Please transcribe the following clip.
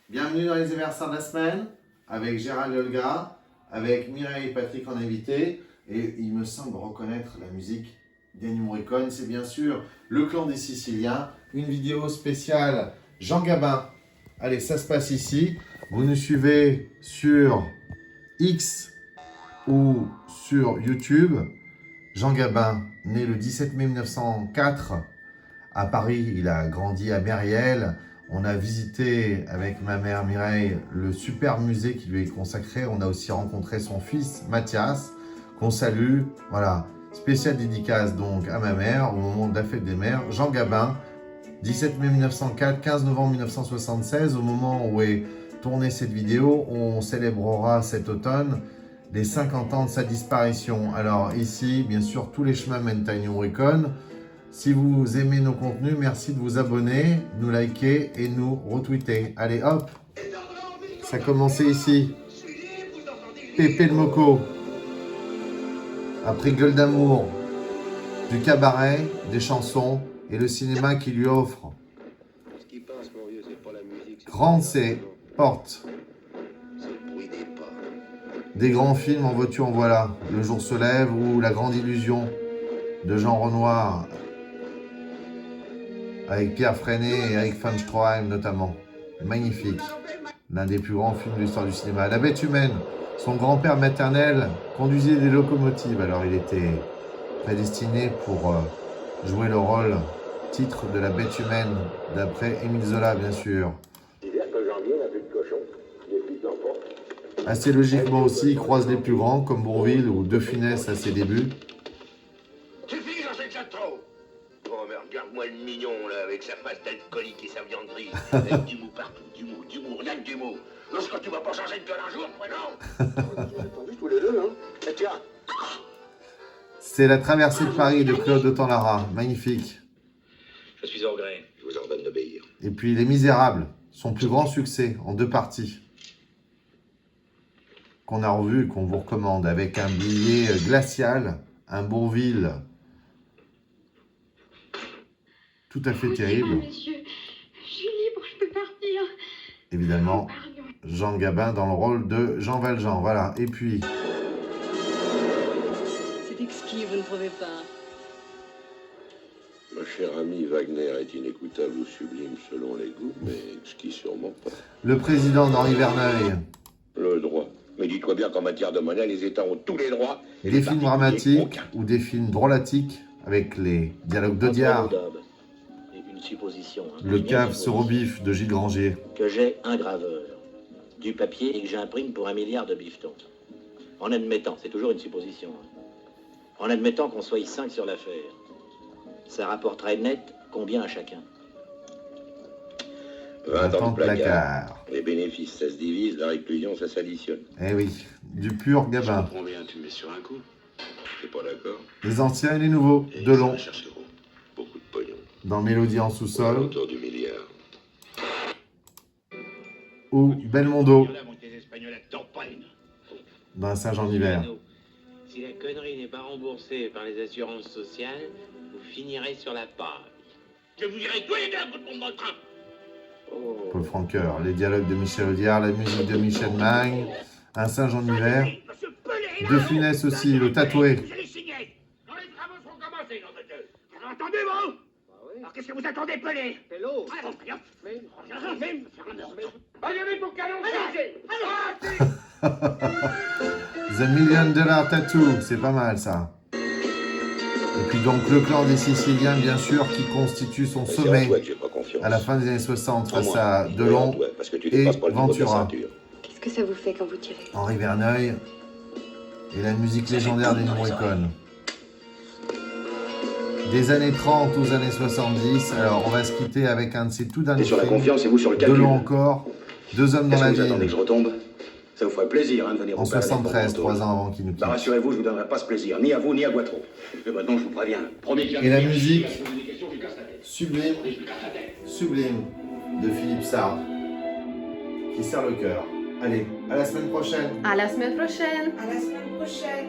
Bienvenue dans les anniversaires de la semaine avec Gérald Olga, avec Mireille et Patrick en invité. Et il me semble reconnaître la musique d'Ennio Morricone. C'est bien sûr Le Clan des Siciliens, une vidéo spéciale Jean Gabin. Allez, ça se passe ici. Vous nous suivez sur X ou sur YouTube. Jean Gabin, né le 17 mai 1904 à Paris, il a grandi à Mériel. On a visité avec ma mère Mireille le super musée qui lui est consacré. On a aussi rencontré son fils Mathias, qu'on salue. Voilà, spéciale dédicace donc à ma mère au moment de la fête des mères. Jean Gabin, 17 mai 1904, 15 novembre 1976, au moment où est tournée cette vidéo, on célébrera cet automne les 50 ans de sa disparition. Alors ici, bien sûr, tous les chemins mènent à Ennio Morricone. Si vous aimez nos contenus, merci de vous abonner, nous liker et nous retweeter. Allez hop, ça a commencé ici. Pépé le Moco a pris Gueule d'amour, du cabaret, des chansons et le cinéma qui lui offre. Grande ses portes. Des grands films en voiture, en voilà. Le jour se lève ou La grande illusion de Jean Renoir avec Pierre Freinet et Eric von Stroheim notamment. Magnifique. L'un des plus grands films de l'histoire du cinéma. La bête humaine. Son grand-père maternel conduisait des locomotives. Alors il était prédestiné pour jouer le rôle titre de La bête humaine d'après Émile Zola bien sûr. Assez logiquement aussi, il croise les plus grands comme Bourvil ou De Funès à ses débuts. Suffit, j'en sais déjà trop. Oh, mais regarde-moi le mignon, là, avec sa face d'alcoolique et sa viande grise. Avec du mou partout, du mou, rien que du mou. Lorsque tu vas pas changer de gueule un jour, prénom. On a attendu tous les deux, hein. Et tiens. C'est La traversée de Paris de Claude Autant-Lara. Magnifique. Je suis au gré. Je vous ordonne d'obéir. Et puis Les Misérables, son plus grand succès en 2 parties. Qu'on a revu et qu'on vous recommande avec un billet glacial, un Bourvil tout à fait terrible. Monsieur, je suis libre, je peux partir. Évidemment, Jean Gabin dans le rôle de Jean Valjean. Voilà. Et puis. C'est exquis, vous ne trouvez pas? Ma chère amie, Wagner est inécoutable ou sublime selon les goûts, mais exquis sûrement pas. Le président d'Henri Verneuil. Le droit. Mais dis-toi bien qu'en matière de monnaie, les États ont tous les droits. Et des films dramatiques ou des films drôlatiques avec les dialogues d'Audiard. Une supposition. Hein, Le cave se rebiffe de Gilles Granger. Que j'ai un graveur, du papier et que j'imprime pour 1 milliard de bifetons. En admettant, c'est toujours une supposition. Hein, en admettant qu'on soit 5 sur l'affaire, ça rapporterait net combien à chacun? 20 ans de placard. placard. Les bénéfices, ça se divise, la réclusion, ça s'additionne. Eh oui, du pur Gabin. Je comprends bien, tu me mets sur un coup. T'es pas d'accord? Les anciens et les nouveaux, Et de ça long. va chercher gros. Beaucoup de pognon. Dans Mélodie en sous-sol Autour du milliard. ou Belmondo Là, mon tes Espagnols à tampagne. dans Saint-Jean d'hiver. Si la connerie n'est pas remboursée par les assurances sociales, vous finirez sur la paille. Je vous dirai tous les deux à coup de pompe dans le train. Paul Franqueur, les dialogues de Michel Audiard, la musique de Michel Magne, un Saint-Jean d'hiver. Monsieur Pelé, De Funès aussi, le tatoué. vous allez signer. Quand les travaux seront commencés, nom de Dieu. Vous avez entendu, vous? Alors qu'est-ce que vous attendez, Pelé? C'est l'eau. Allez, pour canon chargé. The Million Dollar Tattoo, c'est pas mal ça. Et puis donc le clan des Siciliens, bien sûr, qui constitue son C'est en sommet toi que j'ai pas confiance. à la fin des années 60 En face moi. à Et en Delon, toi, parce que tu et dépasses pas le niveau de la Ventura. ceinture. Qu'est-ce que ça vous fait quand vous tirez? Henri Verneuil et la musique légendaire d'Ennio Morricone. Des années 30 aux années 70, alors on va se quitter avec un de ses tout derniers Et sur la films, confiance et vous sur le calcul. Delon encore, Deux hommes dans Est-ce la que vous attendez que ville, je retombe? Ça vous ferait plaisir hein, de venir en au palais 73, pour 3 ans avant qu'il nous quitte. Bah rassurez-vous, je vous donnerai pas ce plaisir, ni à vous, ni à Guatro. Et maintenant, je vous préviens. Premier qui Et la musique sublime, sublime de Philippe Sarr, qui serre le cœur. Allez, à la semaine prochaine. À la semaine prochaine. À la semaine prochaine.